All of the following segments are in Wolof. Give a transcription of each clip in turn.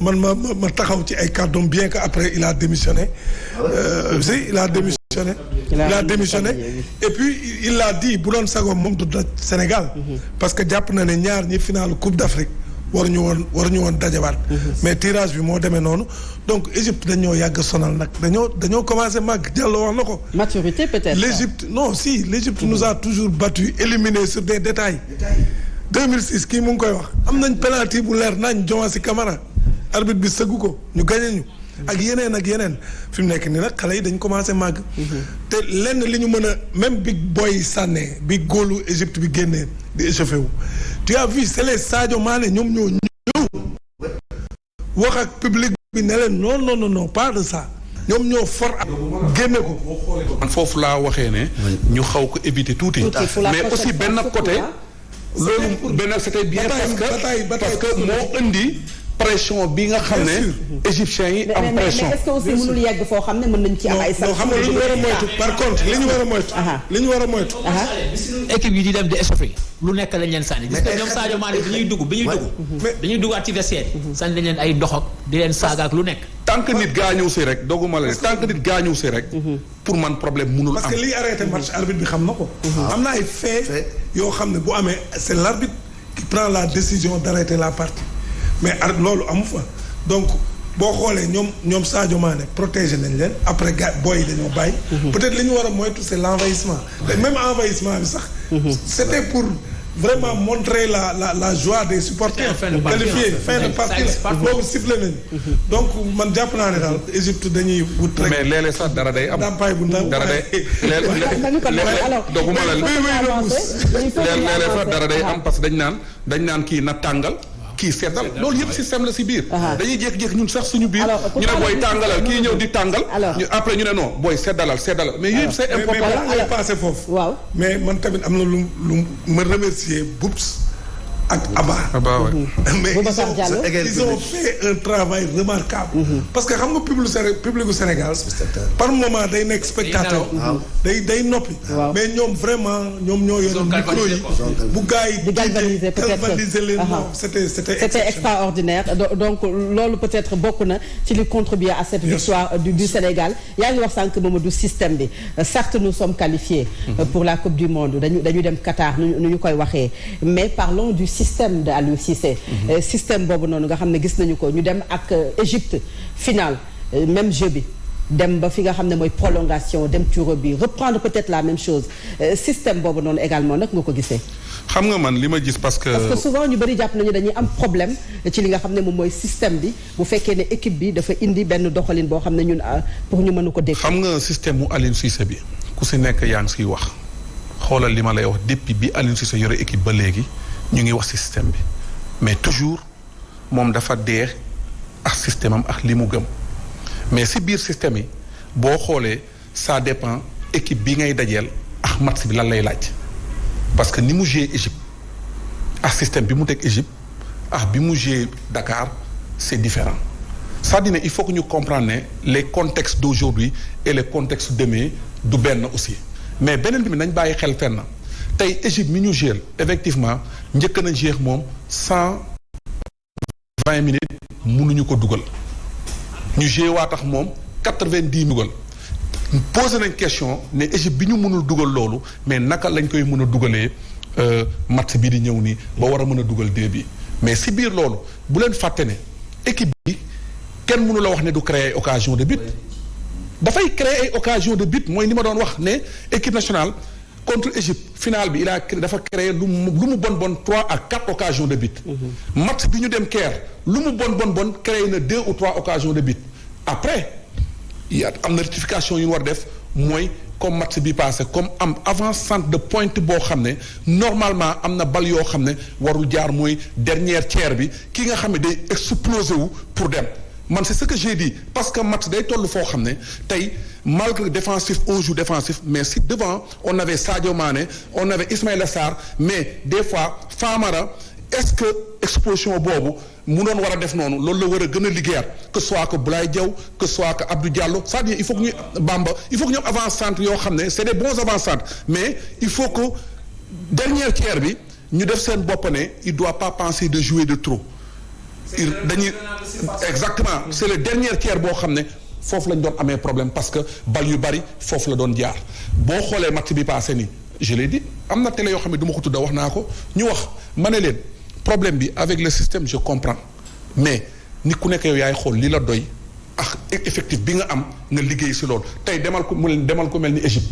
ma taxaw ci ay kàddoom bien que après il a démissionné. Il a démissionné et puis il l'a dit bu doon sagoom moom du daj Sénégal. parce que jàpp na ne ñaar ñi final Coupe d'Afrique waruñu woon dajawaat. mais tirage bi moo demee noonu donc Égypte dañoo yàgg sonal nag dañoo commencé màgg Diallo wax na ko. maturité peut-être. l'Égypte nous a toujours battu éliminé sur des détails. 2006 kii mu ngi koy wax am nañ penalty bu leer nañ Diomansy Kamara arbitre bi sëggu ko ñu gagné ñu. ak yeneen fi mu nekk nii nag xale yi dañ commencé màgg. te lenn li ñu mën a même bi booy sànnee bi góolu Égypte bi génnee di échauffé wu. tu as vu c'est les Sadio Mané ñoom ñoo ñëw wax ak public bi ne leen non pas de ça ñoom ñoo for ak génne ko. man foofu laa waxee ne. ñu xaw ko éviter tuuti. mais aussi benn côté. loolu benn c'était bien parce que moo indi. pression bi nga xam ne égyptiens yi am pression mais est-ce que aussi mënul yegg foo xam ne mën nañ ci am ay sanctions. xam nga li ñu war a moytu par contre li ñu war a moytu équipe yi di dem di échauffé lu nekk lañ leen sànni gis nga ñoom Sadio Mané bi ñuy duggaat ci vestiaire sànni dañ leen ay dox ak di leen saaga ak lu nekk. tant que nit gaañu si rek dogguma la tant que nit gaañu si rek pour man problème mënul am parce que liy arrêté match arbitre bi xam na ko am na ay fait yoo xam ne bu amee c'est l'arbitre qui prend la décision d'arrêter la partie mais loolu amu fa donc boo xoolee ñoom Sadio Mané protégé nañ leen après gars booy yi dañoo bàyyi. peut-être li ñu war a moytu c'est l'envahissement. même envahissement bi sax. c'était pour vraiment montrer la joie des supporters. qualifiés fin de partie la boobu sifflé nañu. donc man jàpp naa ne daal Égypte dañuy wut rek. mais léeg-léeg sax dara day am. ndàmpaay bu ndaw dara day doguma la léeg-léeg sax dara day am parce que dañ naan kii na tàngal. kii seddal loolu yëpp système la si biir. dañuy jékki-jékki ñun sax suñu biir. ñu ne booy tàngalal kii ñëw di tàngal. après ñu ne non booy seddalal mais yooyu yëpp c'est important. mais passé foofu. waaw mais man tamit am na lu ma remercier Boubs ak Abba. mais ils ont fait un travail remarquable. parce que xam nga publicu Sénégal par moment day nekk spectateur. day noppi. mais ñoom vraiment ñoom ñoo yoroon micro yi. bu gars yi di galvaniser peut-être galvaniser leen c'était extraordinaire donc loolu peut-être bokk na ci li contribuer à cette victoire du Sénégal yaa ngi wax sànq Mamadou système bi certes nous sommes qualifiés pour la Coupe du Monde dañu dem Qatar nu ñu koy waxee mais parlons du système de Aliou Cissé. système boobu noonu nga xam ne gis nañu ko ñu dem ak Égypte finale même jeu bi dem ba fi nga xam ne mooy prolongation dem tiro bi reprendre peut-être la même chose système boobu noonu également nag nga ko gisee. xam nga man li ma gis parce que souvent ñu bëri jàpp nañu dañuy am problème ci li nga xam ne moom mooy système bi bu fekkee ne équipe bi dafa indi benn doxalin boo xam ne ñun pour ñu mën ko dégg. xam nga système mu Aliou Cissé bi ku si nekk yaa ngi siy wax xoolal li ma lay wax depuis bi Aliou Cissé yore équipe ba léegi ñu ngi wax ci système bi mais toujours moom dafa dee ak système am ak li mu gëm mais si biir système yi boo xoolee ça dépend équipe bi ngay dajeel ak match bi lan lay laaj. parce que ni mu joué Égypte ak système bi mu teg Égypte ak bi mu joué Dakar c'est différent c'est-à-dire il faut que ñu comprendre ne les contextes d'aujourd'hui et les contextes de demain du benn aussi mais beneen bi nañ bàyyi xel fenn tey Égypte mi ñu joué effectivement njëkk na joué moom 120 minutes mënuñu ko dugal ñu joué waa tax moom 90 dugal posé nañ question ne Égypte bi ñu mënul dugal loolu mais naka lañ koy mën a dugalee match bi di ñëw nii ba war a mën a dugal dee bi mais si biir loolu bu leen fàtte ne équipe bi kenn mënu la wax ne du créer occasion de but dafay créer ay occasion de but mooy ni ma doon wax ne équipe nationale contre Égypte finale bi dafa créer lu mu bon 3 à 4 occasions de but match bi ñu dem Caire lu mu bon créer na 2 ou 3 occasions de but après am na rectification yu ñu war def mooy comme match bi passé comme am avant-centre de pointe boo xam ne normalement am na bal yoo xam ne warul jaar mooy dernière tiers bi ki nga xam ne day exploser wu pour dem man c'est ce que j'ai dit parce que match day toll foo xam ne tey malgré défensif on joue défensif mais si devant on avait Sadio Mané on avait Ismaïla Sarr mais des fois Famara est-ce que explosion boobu mu doon war a def noonu loolu la war a gën a liggéeyaat que soit que Boulaye Diaw que soit que Abdou Diallo c'est-à-dire il faut que ñu Bamba il faut que ñu am avant-centre yoo xam ne c'est des bons avant-centres mais il faut que dernière tiers bi ñu def seen bopp ne il doit pas penser de jouer de trop dañuy exactement c'est le dernier tiers boo xam ne foofu lañ doon amee problème parce que bal yu bari foofu la doon jaar boo xoolee match bi passé nii je l'ai dit am na télé yoo xam ne du ma ko tudda wax naa ko ñu wax ma ne leen problème bi avec le système je comprends mais nit ku nekk yow yaay xool li la doy ak effectif bi nga am nga liggéey si loolu tey demal ko mel ni Égypte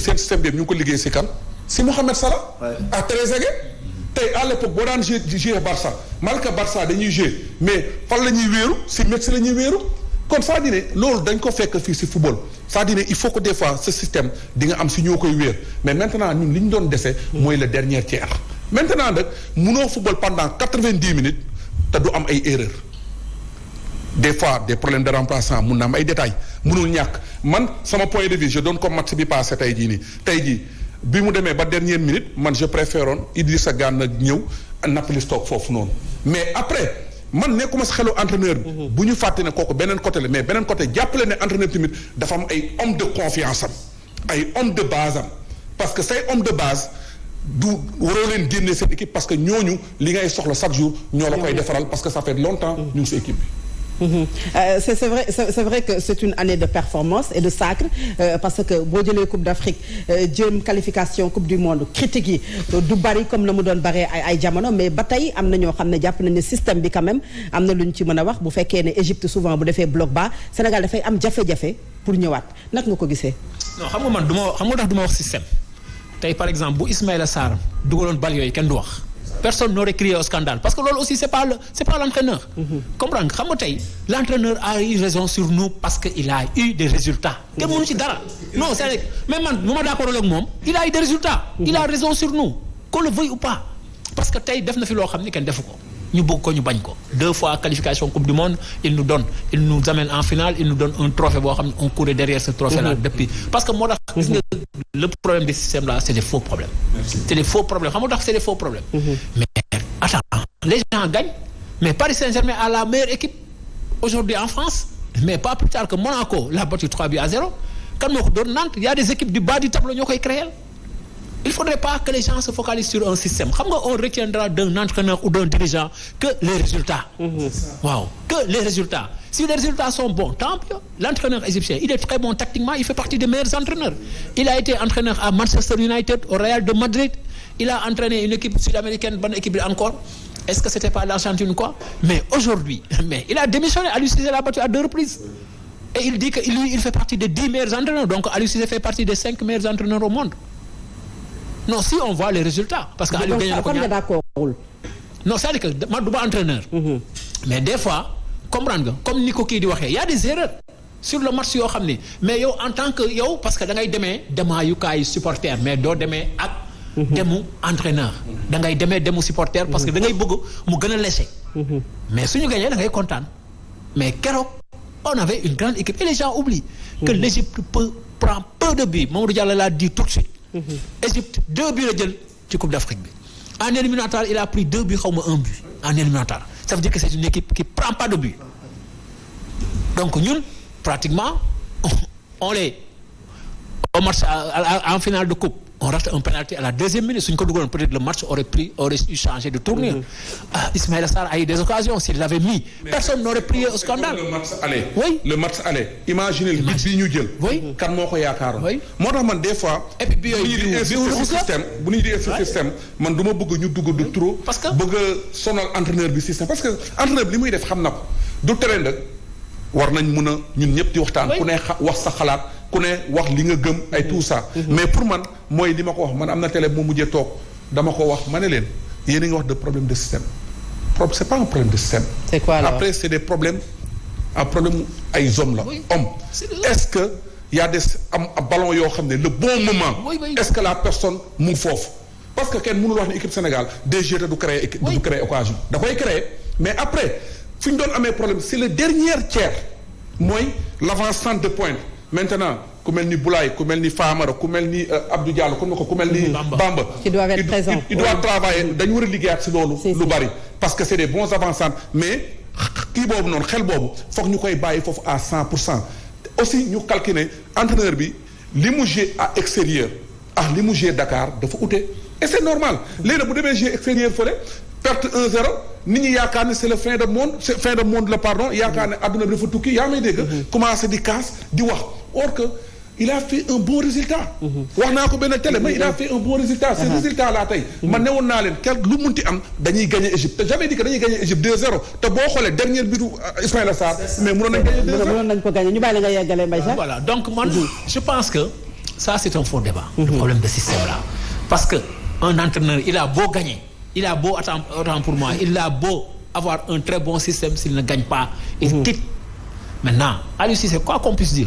seen système bi ñu ngi ko liggéey si kan si Mohamed Salah ak Trezeguet tey à l'époque boo daan jouer Barça malgré Barça dañuy jouer mais fan la ñuy wéeru si Metz la ñuy wéeru kon c'est-à-dire ne loolu dañ ko fekk fii si football c'est-à-dire ne il faut que des fois ce système di nga am si ñoo koy wéer mais maintenant ñun li ñu doon dese mooy le dernier tiers maintenant nag munoo football pendant 90 minutes te du am ay erreurs des fois des problèmes de remplaçant mun na am ay détails munul ñàkk man sama point de vue je donne comme match bi passé tey jii bi mu demee ba dernière minute man je préféroon Idrissa Gana ñëw Nampalys toog foofu noonu mais après man nekkuma si xelu entraîneur bi bu ñu fàtte ne kooku beneen côté la mais beneen côté jàppale ne entraîneur tamit dafa am ay homme de confiance am ay homme de base am parce que say homme de base du waroo leen génne seen équipe parce que ñooñu li ngay soxla chaque jour ñoo la koy defaral parce que ça fait longtemps ñu ngi si équipe bi. C'est vrai que c'est une année de performance et de sacre parce que boo jëlee Coupe d'Afrique jëm qualification Coupe du Monde critique yi du bari comme la mu doon baree ay jamono mais ba tey am na ñoo xam ne jàpp nañ ne système bi quand même am na lu ñu ci mën a wax bu fekkee ne Égypte souvent bu defee bloc bas Sénégal dafay am jafe-jafe pour ñëwaat nag nga ko gisee. non xam nga man xam nga tax du ma wax système tey par exemple bu Ismaïla Sarr dugaloon bal yooyu kenn du wax. Personne n'aurait crié au scandale parce que loolu aussi c'est pas l'entraîneur. Comprendre xam nga tey l'entraîneur a eu raison sur nous parce que il a eu des résultats. kenn mënu ci dara non c'est mais man bu ma d'accord ak moom il a eu des résultats. il a raison sur nous qu'on le veuille ou pas parce que tey def na fi loo xam ni kenn defu ko ñu bëgg ko ñu bañ ko 2 fois qualification Coupe du Monde il nous amène en finale il nous donne un trophée boo xam ne on courait derrière ce trophée là depuis parce que moo tax gis nga le problème des systèmes là c'est des faux problèmes. c'est des faux problèmes xam nga tax c'est des faux problèmes. mais attends les gens gagnent mais Paris Saint-Germain a la meilleure équipe aujourd'hui en France mais pas plus tard que Monaco l'a battu 3-0 kan moo ko doon Nantes il y a des équipes du bas du tableau ñoo koy créer. Il faudrait pas que les gens se focalisent sur un système xam nga on retiendra d'un entraîneur ou d'un dirigeant que les résultats. waaw que les résultats si les résultats sont bons tant mieux l'entraîneur égyptien il est très bon tactiquement il fait partie des meilleurs entraîneurs il a été entraîneur à Manchester United au Real de Madrid il a entraîné une équipe sud-américaine bonne équipe encore est-ce que c'était pas l'Argentine quoi mais aujourd'hui mais il a démissionné Aliou Cissé l'a battu à 2 reprises et il dit que lui il fait partie des 10 meilleurs entraîneurs donc Aliou Cissé fait partie des 5 meilleurs entraîneurs au monde. Non, si on voit les résultats. Parce que Aliou Gagné nga d'accord. Non, c'est-à-dire que man du ma entraîneur. Mais des fois comprendre nga comme ni ko kii di waxee y a des erreurs sur le match yoo xam ni mais yow en tant que yow parce que da ngay demee demaayukaayu supporter mais doo demee ak. demu entraîneur. da ngay demee demu supporter parce que da ngay bëgg mu gën a léger. mais suñu gagné da ngay kontaan mais keroog on avait une grande équipe et les gens oublient. que l'Égypte prend peu de buts Mamadou Diallo l'a dit tout de suite. Égypte 2 buts la jël ci Coupe d'Afrique bi en éliminatoire il a pris 2 buts xaw ma 1 but en éliminatoire ça veut dire que c'est une équipe qui prend pas de but donc ñun pratiquement on les au match en finale de coupe on rate un penalty à la 2e minute suñ ko dugaloon peut-être le match aurait eu changé de tournure. Ismaïla Sarr a eu des occasions s'il l'avait mis personne n'aurait prié au scandale. le match aller. oui le match aller imaginez le but bi ñu jël. oui kan moo ko yaakaaroon. oui moo tax man des fois. et puis bi yooyu bu ñu di système man du ma bëgg ñu dugg du trop. parce que bëgg a sonal entraîneur bi système parce que entraîneur bi li muy def xam na ko du tere nag war nañ mun a ñun ñëpp di waxtaan. ku ne wax sa xalaat. ku ne wax li nga gëm ay tout ça. mais pour man mooy li ma ko wax man am na télé moo mujjee toog dama ko wax ma ne leen yéen a ngi wax de problème de système c'est pas un problème de système. c'est quoi alors après c'est des problèmes problème ay hommes la. homme est-ce que y a des am ballon yoo xam ne le bon moment. est-ce que la personne mu ngi foofu. parce que kenn mënul wax ne équipe Sénégal déjà du créer du créer occasion da koy créer mais après fi ñu doon amee problème c'est le dernier tiers mooy l'avant-centre de pointe. Maintenant ku mel ni Boulaye ku mel ni Famara ku mel ni Abdou Diallo ku mel ni Bamba qui doivent être présents il doit travailler dañu war a liggéeyaat si loolu lu bari parce que c'est des bons avançants mais kii boobu noonu xel boobu foog ñu koy bàyyi foofu à 100% aussi ñu calculer entraîneur bi li mu joué à extérieur ak li mu joué Dakar dafa ute et c'est normal léegi nag bu demee joué extérieur fële perte 1-0 nit ñi yaakaar ne c'est le fin de monde la pardon yaakaar ne adduna bi dafa tukki yaa may dégg. commencé di kaas di wax or que il a fait un bon résultat. wax naa ko benn télé mais il a fait un bon résultat. ce résultat là tey. man ne woon naa leen lu munti am dañuy gagner Égypte te j'avais dit que dañuy gagner Égypte 2-0 te boo xoolee dernier bitu Ismaïla Sarr. mais mënoon nañ gagner 2-0 mënoon nañ ko gagner ñu bàyyi la nga yeggale Mbaye Sarr. voilà donc man je pense que ça c'est un faux débat. le problème de système là parce que un entraîneur il a beau gagner il a beau autant pour moi il a beau avoir un très bon système s'il ne gagne pas il quitte. Maintenant, Aliou Cissé, quoi qu'on puisse dire,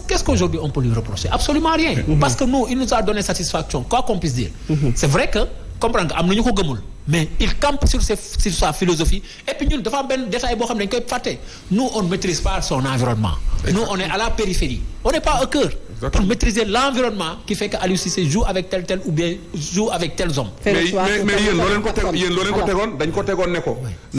qu'est-ce qu'aujourd'hui on peut lui reprocher? Absolument rien. Parce que nous, il nous a donné satisfaction, quoi qu'on puisse dire. C'est vrai que, comprendre nga am nañu ko gëmul, mais il campe sur sa philosophie. Et puis ñun dafa am benn détail boo xam ne dañ koy fàtte. Nous, on ne maîtrise pas son environnement. Nous, on est à la périphérie. On n'est pas au cœur. Pour maîtriser l'environnement qui fait que Aliou Cissé joue avec tel ou bien joue avec tels hommes. mais yéen loo leen ko tegoon dañ ko tegoon ne ko